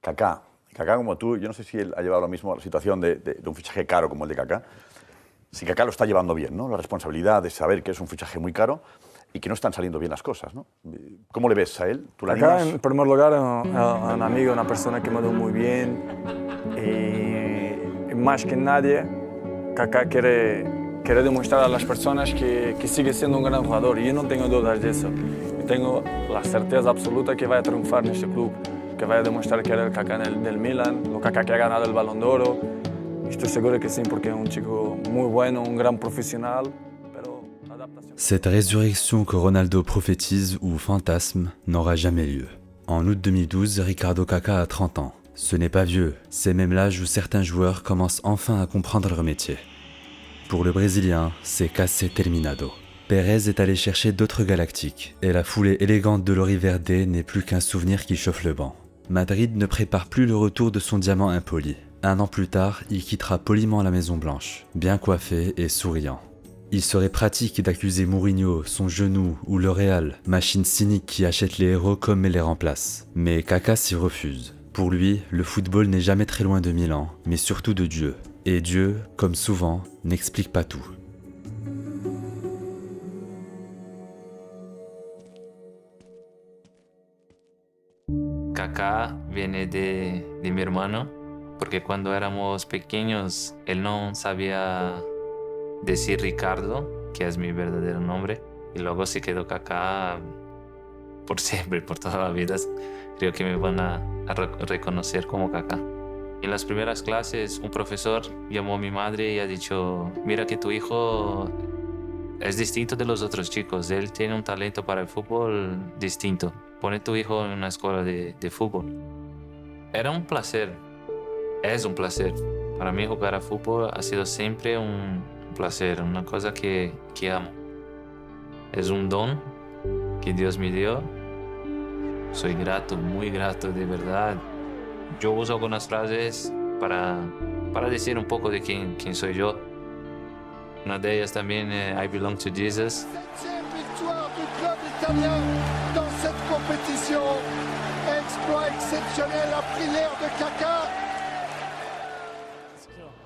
Kaká. Kaká como tú, yo no sé si él ha llevado lo mismo a la situación de un fichaje caro como el de Kaká. Si Kaká lo está llevando bien, ¿no? La responsabilidad de saber que es un fichaje muy caro y que no están saliendo bien las cosas, ¿no? ¿Cómo le ves a él? ¿Tú le Kaká, animas? en primer lugar, es un amigo, una persona que me dio muy bien. Y más que nadie, Kaká quiere demostrar a las personas que sigue siendo un gran jugador. Y yo no tengo dudas de eso. Yo tengo la certeza absoluta que va a triunfar en este club, que va a demostrar que era el Kaká del Milan, el Kaká que ha ganado el Balón de Oro. Estoy seguro que sí, porque es un chico muy bueno, un gran profesional. Cette résurrection que Ronaldo prophétise ou fantasme n'aura jamais lieu. En août 2012, Ricardo Kaká a 30 ans. Ce n'est pas vieux, c'est même l'âge où certains joueurs commencent enfin à comprendre leur métier. Pour le Brésilien, c'est casi terminado. Pérez est allé chercher d'autres galactiques, et la foulée élégante de l'Oriverde n'est plus qu'un souvenir qui chauffe le banc. Madrid ne prépare plus le retour de son diamant impoli. 1 an plus tard, il quittera poliment la Maison Blanche, bien coiffé et souriant. Il serait pratique d'accuser Mourinho, son genou ou le Real, machine cynique qui achète les héros comme elle les remplace. Mais Kaká s'y refuse. Pour lui, le football n'est jamais très loin de Milan, mais surtout de Dieu. Et Dieu, comme souvent, n'explique pas tout. Kaká viene de mi hermano, porque cuando éramos pequeños él no sabía decir Ricardo, que es mi verdadero nombre, y luego se quedó Kaká por siempre, por toda la vida. Creo que me van a reconocer como Kaká. En las primeras clases un profesor llamó a mi madre y ha dicho: mira que tu hijo es distinto de los otros chicos, él tiene un talento para el fútbol distinto, pone tu hijo en una escuela de fútbol. Era un placer, es un placer. Para mí jugar a fútbol ha sido siempre un placer, una cosa que amo. Es un don que Dios me dio. Soy grato, muy grato, de verdad. Yo uso algunas frases para decir un poco de quién soy yo. Una de ellas también, I belong to Jesus. Septième victoire du club italien dans cette compétition. Exploit exceptionnel, la prière de Kaká.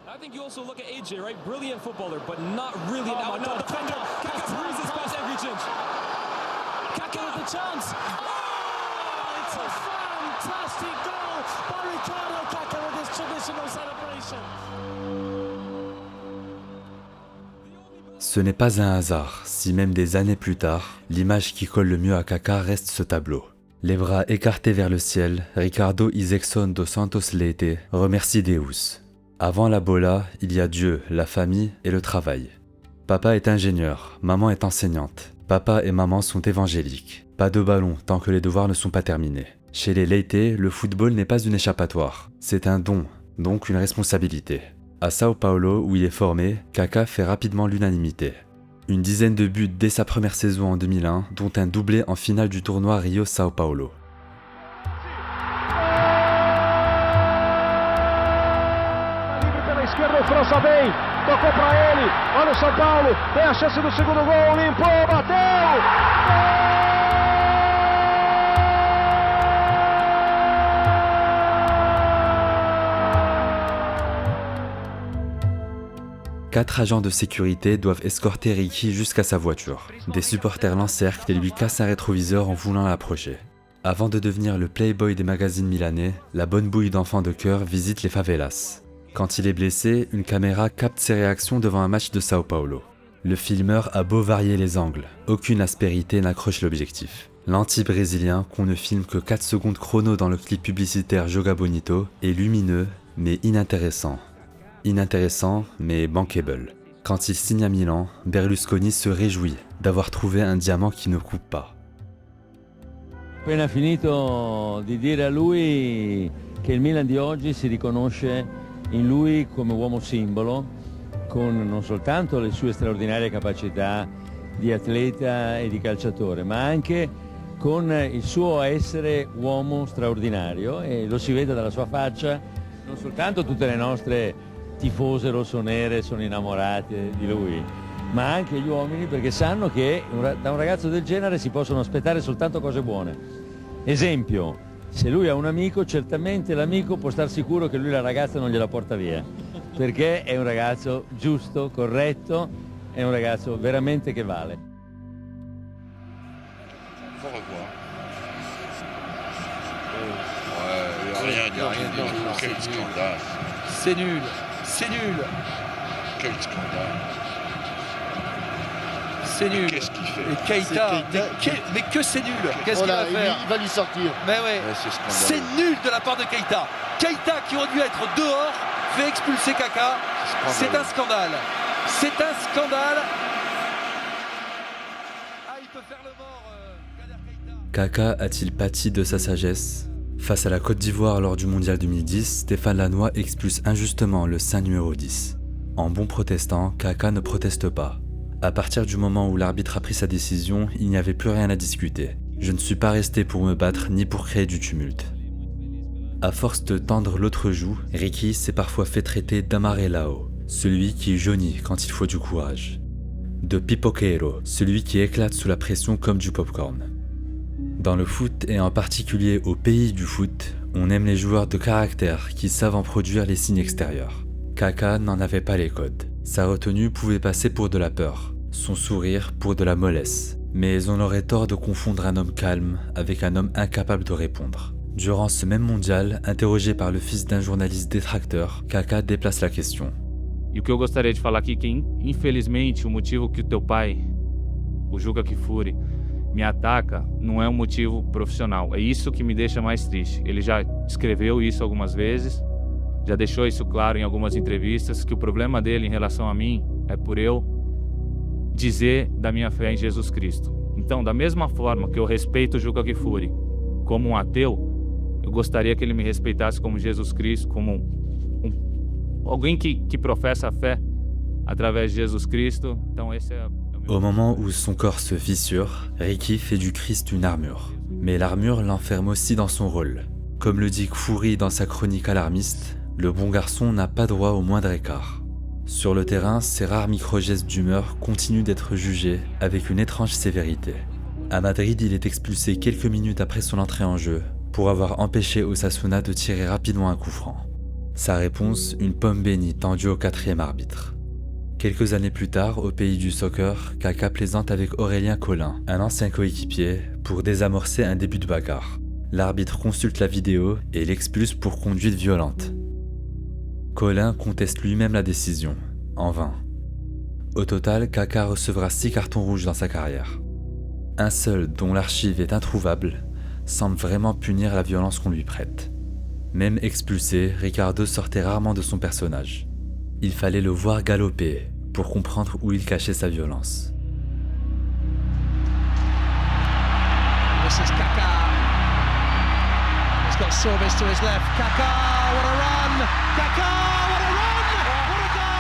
I think you also look at AJ, right? Brilliant footballer, but not really an out-and-out defender. Kaká throws his past every change. Kaká with the chance. Oh, it's a fantastic goal by Ricardo Kaká with his traditional celebration. Ce n'est pas un hasard, si même des années plus tard, l'image qui colle le mieux à Kaká reste ce tableau. Les bras écartés vers le ciel, Ricardo Izexon dos Santos Leite remercie Deus. Avant la bola, il y a Dieu, la famille et le travail. Papa est ingénieur, maman est enseignante. Papa et maman sont évangéliques. Pas de ballon tant que les devoirs ne sont pas terminés. Chez les Leite, le football n'est pas une échappatoire. C'est un don, donc une responsabilité. À Sao Paulo, où il est formé, Kaká fait rapidement l'unanimité. Une dizaine de buts dès sa première saison en 2001, dont un doublé en finale du tournoi Rio-Sao Paulo. Esquerda, o França vem, tocou pra ele, olha o São Paulo, tem a chance do segundo gol, limpou, bateu! Gol! 4 agents de sécurité doivent escorter Ricky jusqu'à sa voiture. Des supporters l'encerclent et lui cassent un rétroviseur en voulant l'approcher. Avant de devenir le playboy des magazines milanais, la bonne bouille d'enfant de cœur visite les favelas. Quand il est blessé, une caméra capte ses réactions devant un match de Sao Paulo. Le filmeur a beau varier les angles, aucune aspérité n'accroche l'objectif. L'anti-brésilien, qu'on ne filme que 4 secondes chrono dans le clip publicitaire Joga Bonito, est lumineux mais inintéressant. Inintéressant mais bankable. Quand il signe à Milan, Berlusconi se réjouit d'avoir trouvé un diamant qui ne coupe pas. Appena finito di dire a lui che il Milan di oggi si riconosce in lui come uomo simbolo, con non soltanto le sue straordinarie capacità di atleta e di calciatore, ma anche con il suo essere uomo straordinario, e lo si vede dalla sua faccia. Non soltanto tutte le nostre tifose rossonere sono innamorate di lui, ma anche gli uomini, perché sanno che da un ragazzo del genere si possono aspettare soltanto cose buone. Esempio, Se lui ha un amico, certamente l'amico può star sicuro che lui la ragazza non gliela porta via, perché è un ragazzo giusto, corretto, è un ragazzo veramente che vale. Faut revoir. Ouais, il n'y a rien dit. Quel scandale. C'est nul, c'est nul. Quel scandale. C'est nul. Qu'est-ce qu'il fait? Et Keita, mais que c'est nul. Qu'est-ce qu'il va faire? Il va lui sortir. Mais ouais, c'est nul de la part de Keita. Keita qui aurait dû être dehors, fait expulser Kaka. C'est un scandale. C'est un scandale. Ah, il peut faire le mort, Kader Keita. Kaka a-t-il pâti de sa sagesse? Face à la Côte d'Ivoire lors du Mondial 2010, Stéphane Lannoy expulse injustement le saint numéro 10. En bon protestant, Kaka ne proteste pas. À partir du moment où l'arbitre a pris sa décision, il n'y avait plus rien à discuter. Je ne suis pas resté pour me battre ni pour créer du tumulte. À force de tendre l'autre joue, Ricky s'est parfois fait traiter d'amarelao, celui qui jaunit quand il faut du courage. De pipoquero, celui qui éclate sous la pression comme du popcorn. Dans le foot et en particulier au pays du foot, on aime les joueurs de caractère qui savent en produire les signes extérieurs. Kaka n'en avait pas les codes. Sa retenue pouvait passer pour de la peur, son sourire pour de la mollesse. Mais on aurait tort de confondre un homme calme avec un homme incapable de répondre. Durant ce même mondial, interrogé par le fils d'un journaliste détracteur, Kaka déplace la question. E o que eu gostaria de falar aqui que infelizmente o motivo que o teu pai, o Juca Kfouri, me ataca não é um motivo profissional. É isso que me deixa mais triste. Ele já escreveu isso algumas vezes, já deixou isso claro em algumas entrevistas, que o problema dele em relação a mim é por eu dizer da minha fé em Jesus Cristo. Então, da mesma forma que eu respeito o Juca Kfouri como um ateu, eu gostaria que ele me respeitasse como Jesus Cristo, como alguém que professa a fé através de Jesus Cristo. Então, esse é... Au moment où son corps se fissure, Ricky fait du Christ une armure. Mais l'armure l'enferme aussi dans son rôle. Comme le dit Kfouri dans sa chronique alarmiste, le bon garçon n'a pas droit au moindre écart. Sur le terrain, ses rares micro-gestes d'humeur continuent d'être jugés avec une étrange sévérité. À Madrid, il est expulsé quelques minutes après son entrée en jeu pour avoir empêché Osasuna de tirer rapidement un coup franc. Sa réponse, une pomme bénie tendue au 4e arbitre. Quelques années plus tard, au pays du soccer, Kaka plaisante avec Aurélien Collin, un ancien coéquipier, pour désamorcer un début de bagarre. L'arbitre consulte la vidéo et l'expulse pour conduite violente. Collin conteste lui-même la décision, en vain. Au total, Kaka recevra 6 cartons rouges dans sa carrière. Un seul, dont l'archive est introuvable, semble vraiment punir la violence qu'on lui prête. Même expulsé, Ricardo sortait rarement de son personnage. Il fallait le voir galoper pour comprendre où il cachait sa violence. This is Kaka. He's got Sorbis to his left. Kaka, what a run! Kaka, what a run! What a goal!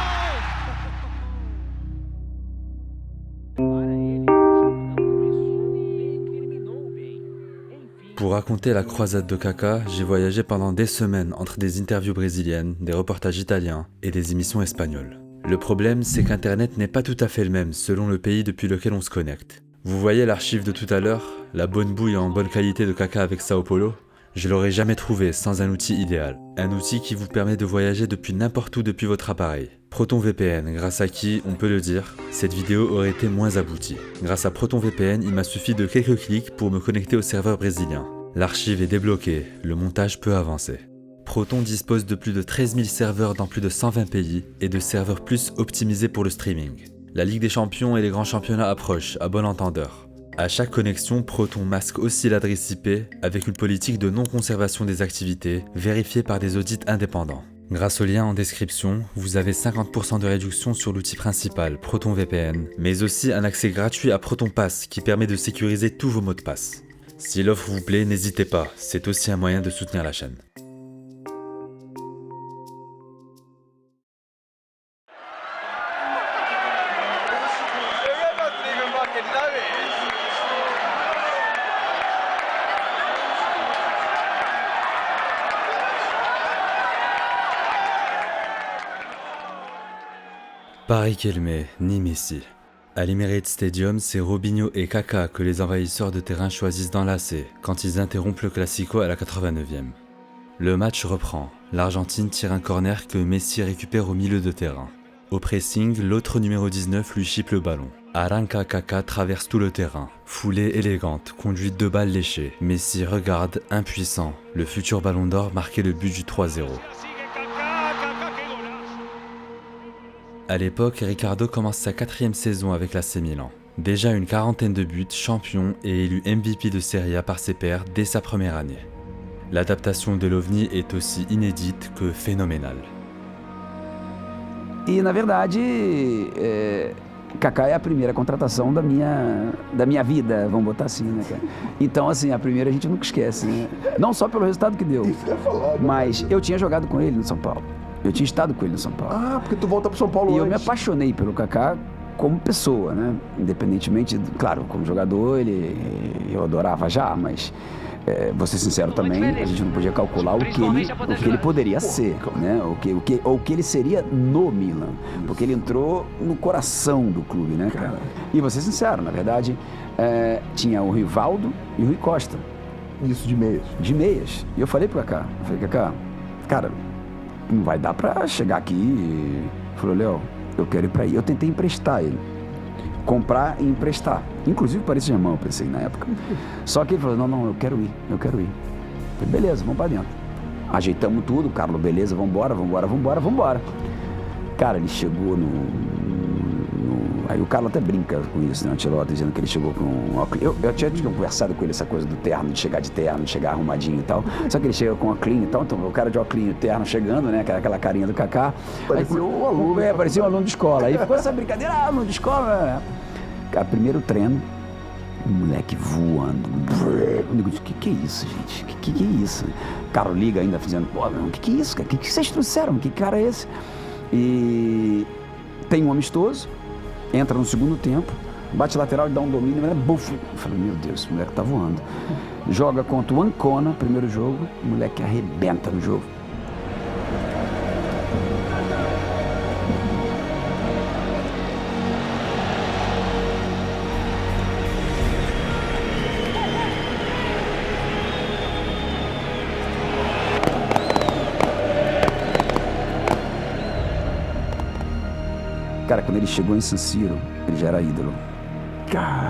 Pour raconter la croisade de Kaka, j'ai voyagé pendant des semaines entre des interviews brésiliennes, des reportages italiens et des émissions espagnoles. Le problème, c'est qu'Internet n'est pas tout à fait le même selon le pays depuis lequel on se connecte. Vous voyez l'archive de tout à l'heure, la bonne bouille en bonne qualité de Kaka avec Sao Paulo? Je l'aurais jamais trouvé sans un outil idéal. Un outil qui vous permet de voyager depuis n'importe où depuis votre appareil. ProtonVPN, grâce à qui, on peut le dire, cette vidéo aurait été moins aboutie. Grâce à ProtonVPN, il m'a suffi de quelques clics pour me connecter au serveur brésilien. L'archive est débloquée, le montage peut avancer. Proton dispose de plus de 13 000 serveurs dans plus de 120 pays et de serveurs plus optimisés pour le streaming. La Ligue des Champions et les grands championnats approchent, à bon entendeur. À chaque connexion, Proton masque aussi l'adresse IP avec une politique de non-conservation des activités vérifiée par des audits indépendants. Grâce au lien en description, vous avez 50% de réduction sur l'outil principal, ProtonVPN, mais aussi un accès gratuit à ProtonPass qui permet de sécuriser tous vos mots de passe. Si l'offre vous plaît, n'hésitez pas, c'est aussi un moyen de soutenir la chaîne. Pas Riquelme, ni Messi. À l'Emirates Stadium, c'est Robinho et Kaká que les envahisseurs de terrain choisissent d'enlacer quand ils interrompent le Classico à la 89e. Le match reprend. L'Argentine tire un corner que Messi récupère au milieu de terrain. Au pressing, l'autre numéro 19 lui chipe le ballon. Arranca Kaká traverse tout le terrain. Foulée élégante, conduite de balles léchées. Messi regarde, impuissant. Le futur ballon d'or marquait le but du 3-0. À l'époque, Ricardo commence sa 4e saison avec l'AC Milan. Déjà une quarantaine de buts, champion et élu MVP de Serie A par ses pairs dès sa première année. L'adaptation de l'OVNI est aussi inédite que phénoménale. E na verdade, Kaká é a primeira contratação da minha vida, vamos botar assim, né, cara? Então, assim, a primeira a gente nunca esquece, né? Não só pelo resultado que deu, mas eu tinha jogado com ele no São Paulo. Eu tinha estado com ele no São Paulo. Ah, porque tu volta pro São Paulo E antes. eu me apaixonei pelo Kaká como pessoa, né? Independentemente, claro, como jogador, eu adorava já, mas... vou ser sincero também, a gente não podia calcular o que ele poderia ser, né? O que ele seria no Milan, porque ele entrou no coração do clube, né, cara? E vou ser sincero, na verdade, tinha o Rivaldo e o Rui Costa. Isso de meias? De meias. E eu falei pro Kaká, Kaká, cara, não vai dar pra chegar aqui e... Falou, Léo, eu quero ir pra aí. Eu tentei emprestar ele. Comprar e emprestar. Inclusive para esse irmão, eu pensei na época. Só que ele falou, não, eu quero ir. Falei, beleza, vamos pra dentro. Ajeitamos tudo, Carlos, beleza, vambora. Cara, ele chegou Aí o Carlos até brinca com isso, né, o Ancelotti, dizendo que ele chegou com um óculos. Eu tinha conversado com ele essa coisa do terno, de chegar arrumadinho e tal. Só que ele chega com óculos e tal, então o cara de óculos e terno chegando, né, aquela carinha do Kaká. Parecia um aluno. Parecia um aluno de escola. Aí ficou essa brincadeira, aluno de escola, né? Cara, primeiro treino, o moleque voando. Eu digo, que é isso, gente? Que é isso? O cara liga ainda, fazendo, pô, meu, que é isso, cara? Que vocês trouxeram? Que cara é esse? E tem um amistoso, entra no segundo tempo, bate lateral e dá um domínio, mas buf. Eu falei, meu Deus, esse moleque tá voando. Joga contra o Ancona, primeiro jogo, o moleque arrebenta no jogo. Cara, quando ele chegou em San Siro, ele já era ídolo.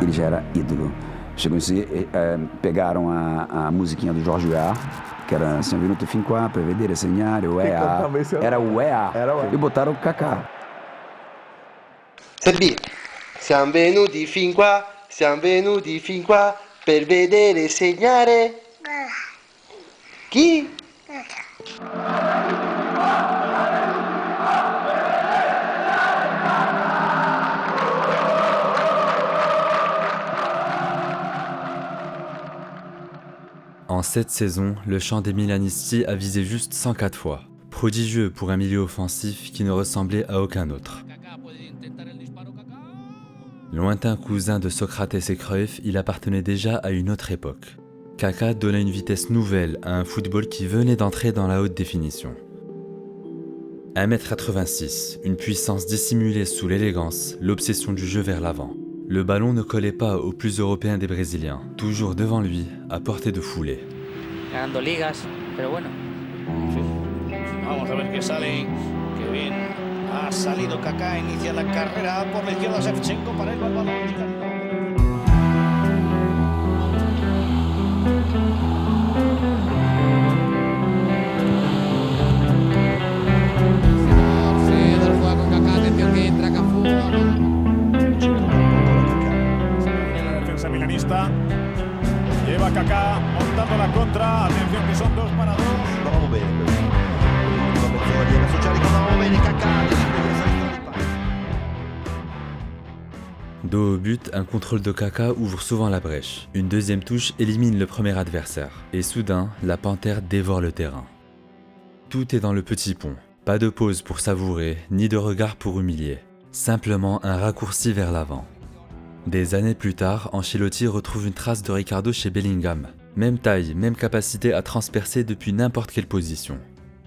Ele já era ídolo. Chegou em San Siro, pegaram a musiquinha do Jorge Weah, que era Siamo venuti fin qua per vedere segnare o EA. Era o EA. E botaram o Kaká. Serbi, siamo venuti fin qua per vedere segnare. Chi? En 7 saisons, le chant des Milanisti a visé juste 104 fois. Prodigieux pour un milieu offensif qui ne ressemblait à aucun autre. Lointain cousin de Socrates et Cruyff, il appartenait déjà à une autre époque. Kaká donnait une vitesse nouvelle à un football qui venait d'entrer dans la haute définition. 1m86, une puissance dissimulée sous l'élégance, l'obsession du jeu vers l'avant. Le ballon ne collait pas au plus européen des Brésiliens, toujours devant lui, à portée de foulée. Ganando ligas, pero bueno. Vamos a ver qué sale, qué bien ha salido Kaká, inicia la carrera por la izquierda Shevchenko, para él va el balón. Lleva Kaká montando la contra, atención que son 2 para 2. Andavamo bene questo. Andavamo bene Kaká. Dos au but, un contrôle de Kaká ouvre souvent la brèche. Une deuxième touche élimine le premier adversaire. Et soudain, la panthère dévore le terrain. Tout est dans le petit pont. Pas de pause pour savourer, ni de regard pour humilier. Simplement un raccourci vers l'avant. Des années plus tard, Ancelotti retrouve une trace de Ricardo chez Bellingham. Même taille, même capacité à transpercer depuis n'importe quelle position.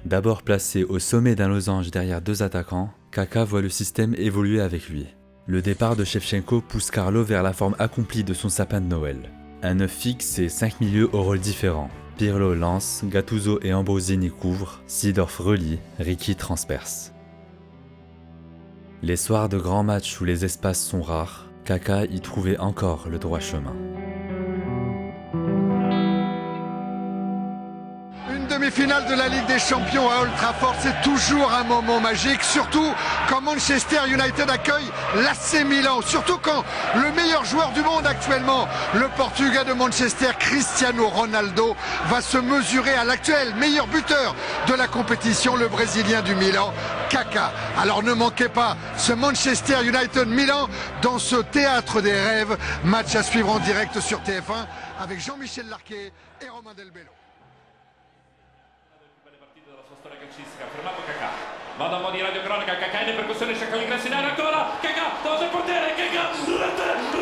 D'abord placé au sommet d'un losange derrière 2 attaquants, Kaká voit le système évoluer avec lui. Le départ de Shevchenko pousse Carlo vers la forme accomplie de son sapin de Noël. Un 9 fixe et 5 milieux aux rôles différents. Pirlo lance, Gattuso et Ambrosini couvrent, Seedorf relie, Ricky transperce. Les soirs de grands matchs où les espaces sont rares, Kaka y trouvait encore le droit chemin. Une demi-finale de la Ligue des Champions à Old Trafford, c'est toujours un moment magique, surtout quand Manchester United accueille l'AC Milan, surtout quand le meilleur joueur du monde actuellement, le Portugais de Manchester, Cristiano Ronaldo, va se mesurer à l'actuel meilleur buteur de la compétition, le Brésilien du Milan, Kaka. Alors ne manquez pas ce Manchester United-Milan dans ce théâtre des rêves, match à suivre en direct sur TF1 avec Jean-Michel Larquet et Romain Delbello. Fermato Kakà, va da un po' di radiocronaca, Kakà in percussione, cerca l'ingresso in area ancora, Kakà, davanti al portiere, Kakà,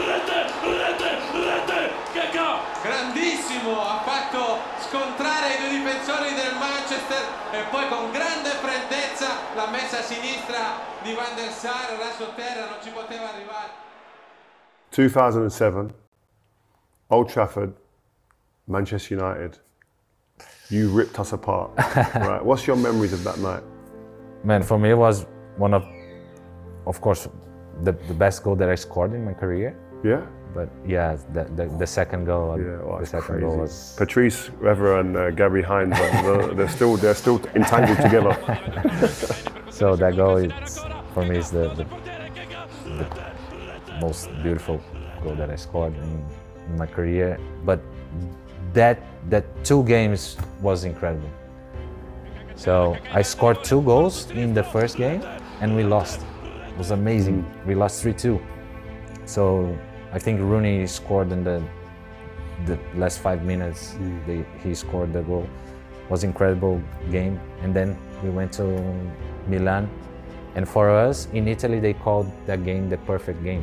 rete, Kakà! Grandissimo, ha fatto scontrare i due difensori del Manchester e poi con grande freddezza la messa a sinistra di Van der Sar, raso terra, non ci poteva arrivare. 2007, Old Trafford, Manchester United. You ripped us apart. Right. What's your memories of that night? Man, for me it was one of course, the best goal that I scored in my career. Yeah. But yeah, the second goal. Yeah, well, the second goal was. Patrice Evra and Gary Hines, they're still entangled together. So that goal, for me, is the most beautiful goal that I scored in my career. But that 2 games was incredible. So I scored 2 goals in the first game and we lost. It was amazing. We lost 3-2. So I think Rooney scored in the last 5 minutes. He scored the goal. It was an incredible game. And then we went to Milan. And for us, in Italy, they called that game the perfect game.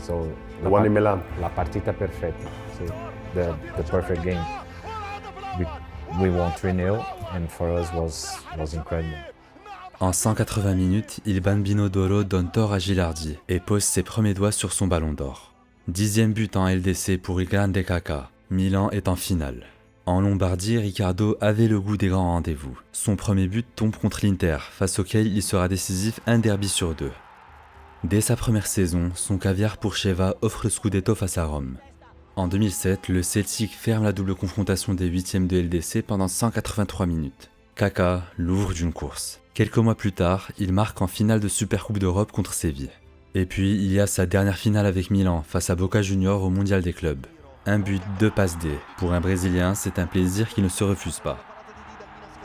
So the one in Milan. La partita perfetta. So the perfect game. We won 3-0 and for us was incredible. En 180 minutes, il Bambino d'Oro donne tort à Gilardi et pose ses premiers doigts sur son ballon d'or. 10e but en LDC pour il Grande Kaka. Milan est en finale. En Lombardie, Riccardo avait le goût des grands rendez-vous. Son premier but tombe contre l'Inter, face auquel il sera décisif un derby sur 2. Dès sa première saison, son caviar pour Sheva offre le Scudetto face à Rome. En 2007, le Celtic ferme la double confrontation des 8e de LDC pendant 183 minutes. Kaka l'ouvre d'une course. Quelques mois plus tard, il marque en finale de Supercoupe d'Europe contre Séville. Et puis, il y a sa dernière finale avec Milan face à Boca Juniors au Mondial des clubs. Un but, 2 passes D. Pour un Brésilien, c'est un plaisir qui ne se refuse pas.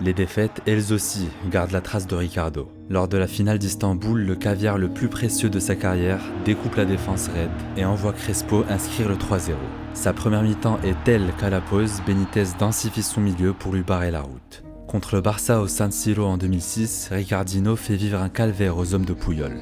Les défaites, elles aussi, gardent la trace de Riccardo. Lors de la finale d'Istanbul, le caviar le plus précieux de sa carrière découpe la défense raide et envoie Crespo inscrire le 3-0. Sa première mi-temps est telle qu'à la pause, Benitez densifie son milieu pour lui barrer la route. Contre le Barça au San Siro en 2006, Ricardinho fait vivre un calvaire aux hommes de Puyol.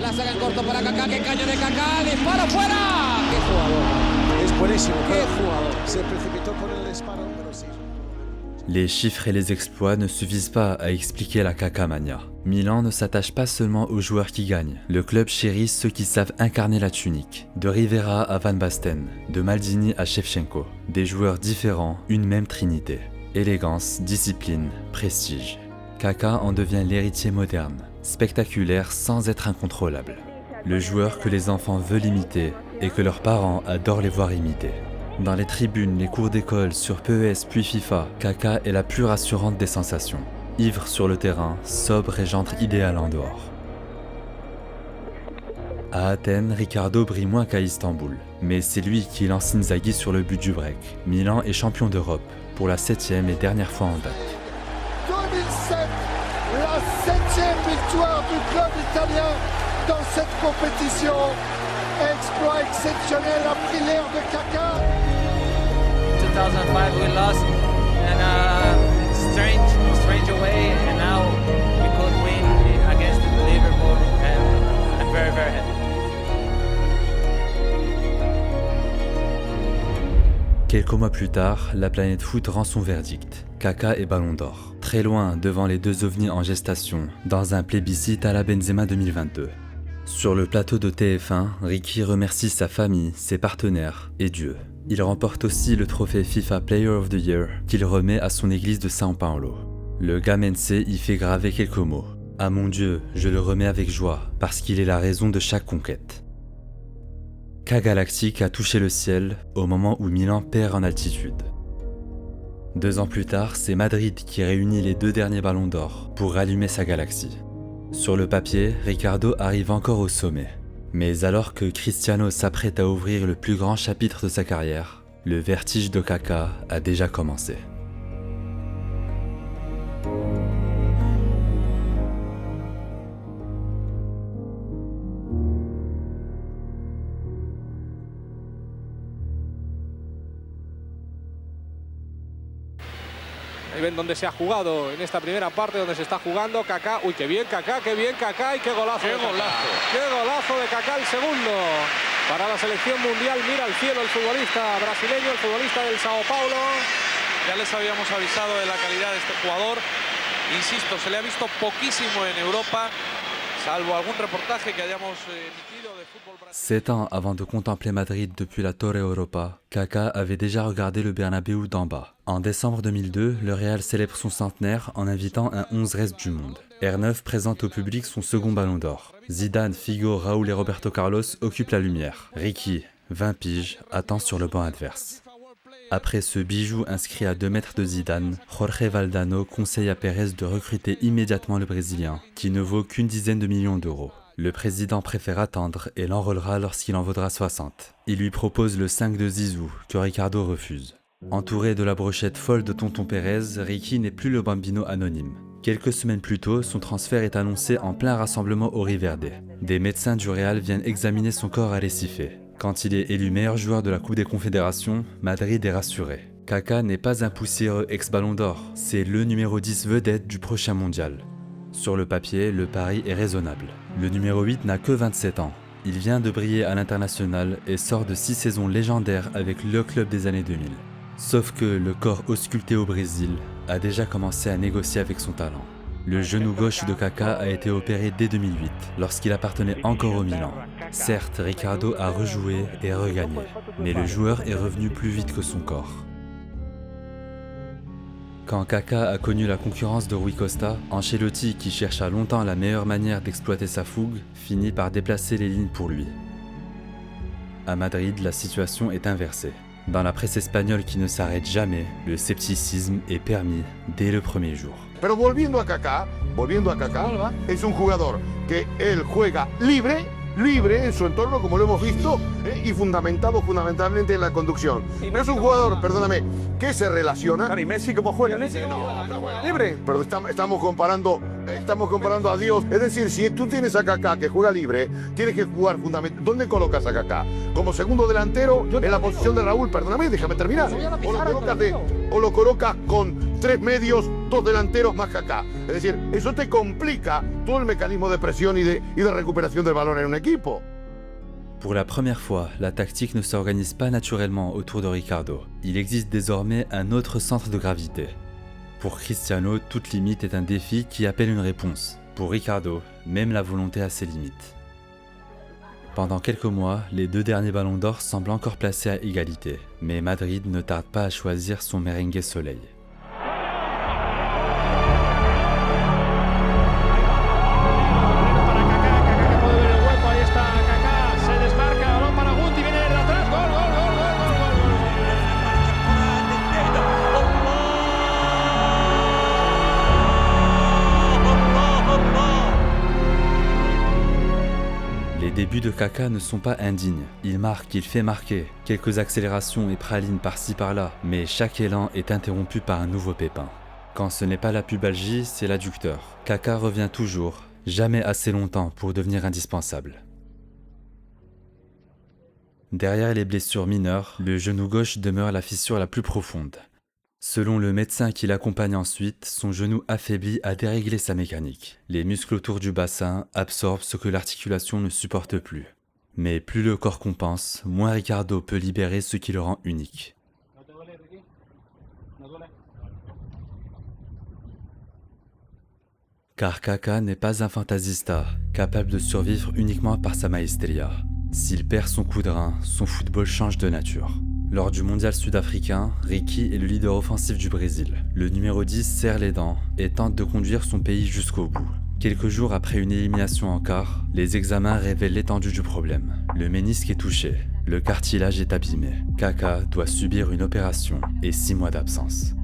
La saca en corto para Kaká, que caño de Kaká, dispara fuera. ¡Qué jugador! Es buenísimo, qué jugador. Se precipitó por el disparo número 6. Les chiffres et les exploits ne suffisent pas à expliquer la Kaká-mania. Milan ne s'attache pas seulement aux joueurs qui gagnent. Le club chérit ceux qui savent incarner la tunique. De Rivera à Van Basten, de Maldini à Shevchenko. Des joueurs différents, une même trinité. Élégance, discipline, prestige. Kaká en devient l'héritier moderne. Spectaculaire sans être incontrôlable. Le joueur que les enfants veulent imiter et que leurs parents adorent les voir imiter. Dans les tribunes, les cours d'école, sur PES puis FIFA, Kaká est la plus rassurante des sensations. Ivre sur le terrain, sobre et gendre idéal en dehors. À Athènes, Riccardo brille moins qu'à Istanbul, mais c'est lui qui lance Inzaghi sur le but du break. Milan est champion d'Europe, pour la 7e et dernière fois en date. 2007, la 7e victoire du club italien dans cette compétition. Exploit exceptionnel, la prière de Kaká. 2005 we lost in strange way, and now we could win against Liverpool, and I'm very happy. Quelques mois plus tard, la planète foot rend son verdict. Kaká est ballon d'or. très loin devant les deux ovnis en gestation, dans un plébiscite à la Benzema 2022. Sur le plateau de TF1, Ricky remercie sa famille, ses partenaires et Dieu. Il remporte aussi le trophée FIFA Player of the Year qu'il remet à son église de São Paulo. Le Gamense y fait graver quelques mots. « À mon Dieu, je le remets avec joie, parce qu'il est la raison de chaque conquête. » K-Galactique a touché le ciel au moment où Milan perd en altitude. 2 ans plus tard, c'est Madrid qui réunit les 2 derniers ballons d'or pour rallumer sa galaxie. Sur le papier, Ricardo arrive encore au sommet. Mais alors que Cristiano s'apprête à ouvrir le plus grand chapitre de sa carrière, le vertige de Kaká a déjà commencé. Ahí ven donde se ha jugado en esta primera parte, donde se está jugando Kaká. Uy, qué bien Kaká y qué golazo. ¡Qué golazo! ¡Qué golazo de Kaká el segundo! Para la selección mundial, mira al cielo el futbolista brasileño, el futbolista del Sao Paulo. Ya les habíamos avisado de la calidad de este jugador. Insisto, se le ha visto poquísimo en Europa, salvo algún reportaje que hayamos emitido de fútbol brasileño. 7 ans avant de contempler Madrid depuis la Torre Europa, Kaká avait déjà regardé le Bernabéu d'en bas. En décembre 2002, le Real célèbre son centenaire en invitant un 11 reste du monde. R9 présente au public son second ballon d'or. Zidane, Figo, Raúl et Roberto Carlos occupent la lumière. Ricky, 20 piges, attend sur le banc adverse. Après ce bijou inscrit à 2 mètres de Zidane, Jorge Valdano conseille à Pérez de recruter immédiatement le Brésilien, qui ne vaut qu'une dizaine de millions d'euros. Le président préfère attendre et l'enrôlera lorsqu'il en vaudra 60. Il lui propose le 5 de Zizou, que Ricardo refuse. Entouré de la brochette folle de Tonton Pérez, Ricky n'est plus le bambino anonyme. Quelques semaines plus tôt, son transfert est annoncé en plein rassemblement au Riverde. Des médecins du Real viennent examiner son corps à Recife. Quand il est élu meilleur joueur de la Coupe des Confédérations, Madrid est rassuré. Kaká n'est pas un poussiéreux ex-ballon d'or, c'est le numéro 10 vedette du prochain mondial. Sur le papier, le pari est raisonnable. Le numéro 8 n'a que 27 ans. Il vient de briller à l'international et sort de 6 saisons légendaires avec le club des années 2000. Sauf que le corps ausculté au Brésil a déjà commencé à négocier avec son talent. Le genou gauche de Kaká a été opéré dès 2008, lorsqu'il appartenait encore au Milan. Certes, Ricardo a rejoué et regagné, mais le joueur est revenu plus vite que son corps. Quand Kaká a connu la concurrence de Rui Costa, Ancelotti, qui chercha longtemps la meilleure manière d'exploiter sa fougue, finit par déplacer les lignes pour lui. À Madrid, la situation est inversée. Dans la presse espagnole qui ne s'arrête jamais, le scepticisme est permis dès le premier jour. Pero volviendo a Kaká, es un jugador que él juega libre en su entorno, como lo hemos visto, y fundamentado fundamentalmente en la conducción. No es un jugador, perdóname, que se relaciona. ¿Y Messi cómo juega? No juega libre. Pero estamos comparando a Dios. Es decir, si tú tienes a Kaká que juega libre, tienes que jugar fundamentalmente. ¿Dónde colocas a Kaká? Como segundo delantero, en la posición de Raúl, perdóname, déjame terminar. O lo colocas con 3 medios, 2 delanteros más Kaká. Es decir, eso te complica todo el mecanismo de presión y de recuperación del balón en un equipo. Pour la première fois, la tactique ne s'organise pas naturellement autour de Ricardo. Il existe désormais un autre centre de gravité. Pour Cristiano, toute limite est un défi qui appelle une réponse. Pour Ricardo, même la volonté a ses limites. Pendant quelques mois, les 2 derniers ballons d'or semblent encore placés à égalité, mais Madrid ne tarde pas à choisir son merengue soleil. Les débuts de Kaká ne sont pas indignes. Il marque, il fait marquer. Quelques accélérations et pralines par-ci par-là, mais chaque élan est interrompu par un nouveau pépin. Quand ce n'est pas la pubalgie, c'est l'adducteur. Kaká revient toujours, jamais assez longtemps pour devenir indispensable. Derrière les blessures mineures, le genou gauche demeure la fissure la plus profonde. Selon le médecin qui l'accompagne ensuite, son genou affaibli a déréglé sa mécanique. Les muscles autour du bassin absorbent ce que l'articulation ne supporte plus. Mais plus le corps compense, moins Ricardo peut libérer ce qui le rend unique. car Kaká n'est pas un fantasista, capable de survivre uniquement par sa maestria. S'il perd son coup de rein, son football change de nature. Lors du mondial sud-africain, Ricky est le leader offensif du Brésil. Le numéro 10 serre les dents et tente de conduire son pays jusqu'au bout. Quelques jours après une élimination en quart, les examens révèlent l'étendue du problème. Le ménisque est touché, le cartilage est abîmé. Kaká doit subir une opération et 6 mois d'absence.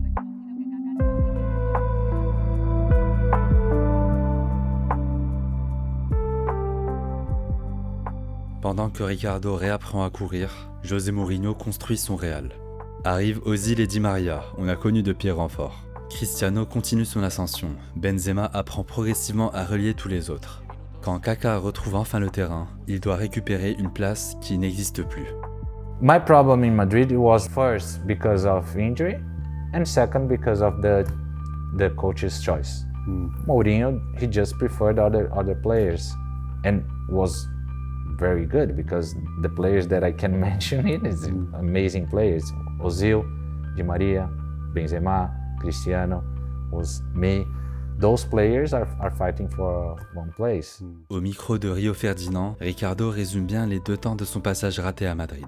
Pendant que Ricardo réapprend à courir, José Mourinho construit son Real. Arrive Ozil et Di Maria, on a connu de pires renforts. Cristiano continue son ascension, Benzema apprend progressivement à relier tous les autres. Quand Kaká retrouve enfin le terrain, il doit récupérer une place qui n'existe plus. My problem in Madrid was first because of injury and second because of the coach's choice. Mourinho, he just preferred other players and was very good because the players that I can mention it is amazing players. Ozil, Di Maria, Benzema, Cristiano, was me. Those players are fighting for one place. Au micro de Rio Ferdinand, Ricardo résume bien les 2 temps de son passage raté à Madrid.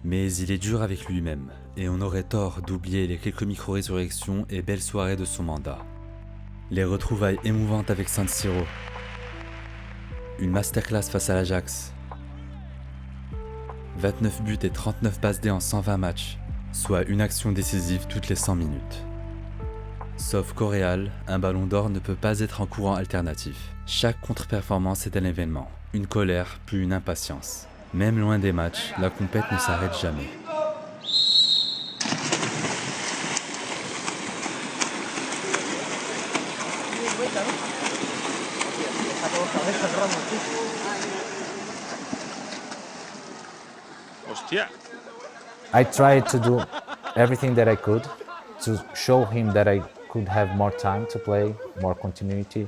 Mais il est dur avec lui-même, et on aurait tort d'oublier les quelques micro-résurrections et belles soirées de son mandat. Les retrouvailles émouvantes avec San Siro, une masterclass face à l'Ajax, 29 buts et 39 passes D en 120 matchs, soit une action décisive toutes les 100 minutes. Sauf qu'au Real, un ballon d'or ne peut pas être en courant alternatif. Chaque contre-performance est un événement, une colère puis une impatience. Même loin des matchs, la compète ne s'arrête jamais. I tried to do everything that I could to show him that I could have more time to play, more continuity.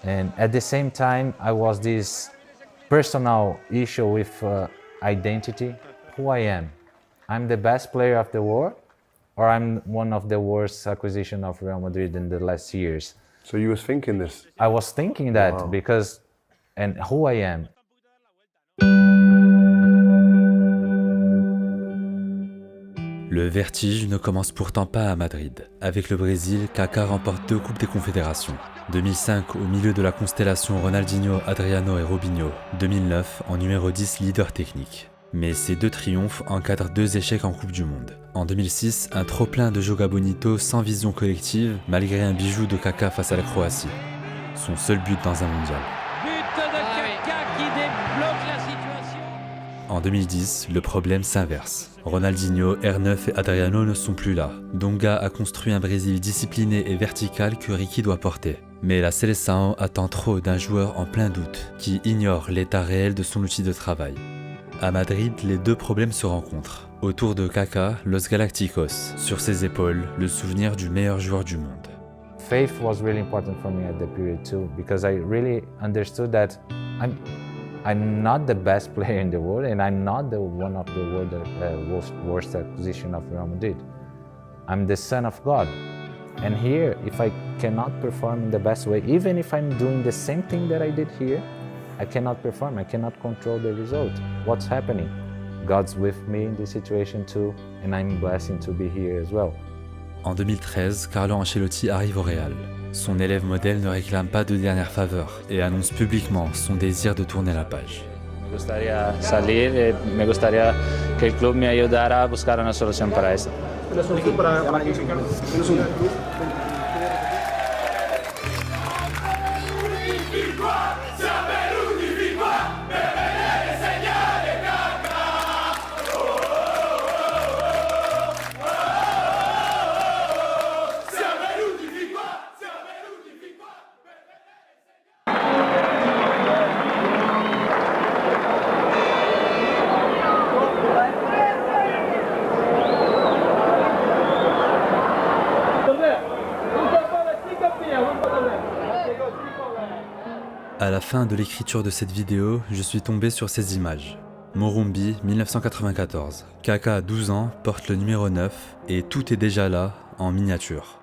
And at the same time, I was this personal issue with identity, who I am. I'm the best player of the world, or I'm one of the worst acquisition of Real Madrid in the last years. So you was thinking this? I was thinking that because, and who I am. Le vertige ne commence pourtant pas à Madrid. Avec le Brésil, Kaká remporte 2 Coupes des Confédérations. 2005 au milieu de la constellation Ronaldinho, Adriano et Robinho. 2009 en numéro 10 leader technique. Mais ces 2 triomphes encadrent 2 échecs en Coupe du Monde. En 2006, un trop-plein de Joga Bonito sans vision collective malgré un bijou de Kaká face à la Croatie. Son seul but dans un mondial. But de Kaká qui débloque la situation. En 2010, le problème s'inverse. Ronaldinho, R9 et Adriano ne sont plus là. Donga a construit un Brésil discipliné et vertical que Ricky doit porter. Mais la Seleção attend trop d'un joueur en plein doute, qui ignore l'état réel de son outil de travail. À Madrid, les 2 problèmes se rencontrent. Autour de Kaká, Los Galacticos. Sur ses épaules, le souvenir du meilleur joueur du monde. Faith was really important for me at the period too, because I really understood that I'm not the best player in the world, and I'm not the one of the worst acquisition of Real Madrid. I'm the son of God. And here, if I cannot perform in the best way, even if I'm doing the same thing that I did here, I cannot perform, I cannot control the result. What's happening? God's with me in this situation too, and I'm blessed to be here as well. En 2013, Carlo Ancelotti arrive au Real. Son élève modèle ne réclame pas de dernière faveur et annonce publiquement son désir de tourner la page. Me gustaría salir, me gustaría que el club me ayudara a buscar una solución para eso. À la fin de l'écriture de cette vidéo, je suis tombé sur ces images. Morumbi, 1994. Kaká, 12 ans, porte le numéro 9 et tout est déjà là, en miniature.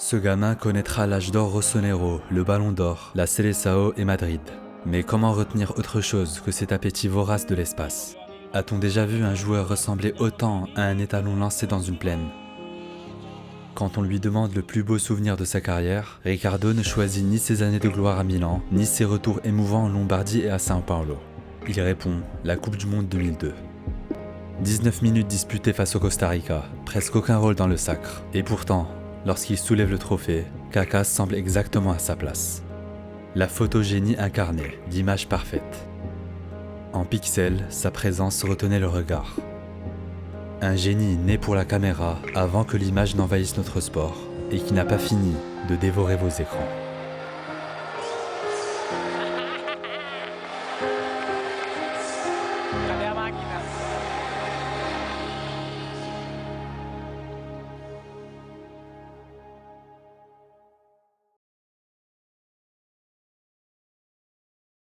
Ce gamin connaîtra l'âge d'or rossonero, le Ballon d'Or, la Seleção et Madrid. Mais comment retenir autre chose que cet appétit vorace de l'espace? A-t-on déjà vu un joueur ressembler autant à un étalon lancé dans une plaine? Quand on lui demande le plus beau souvenir de sa carrière, Ricardo ne choisit ni ses années de gloire à Milan, ni ses retours émouvants en Lombardie et à São Paulo. Il répond la Coupe du Monde 2002. 19 minutes disputées face au Costa Rica, presque aucun rôle dans le sacre. Et pourtant, lorsqu'il soulève le trophée, Kaká semble exactement à sa place. La photogénie incarnée, l'image parfaite. En pixels, sa présence retenait le regard. Un génie né pour la caméra avant que l'image n'envahisse notre sport et qui n'a pas fini de dévorer vos écrans.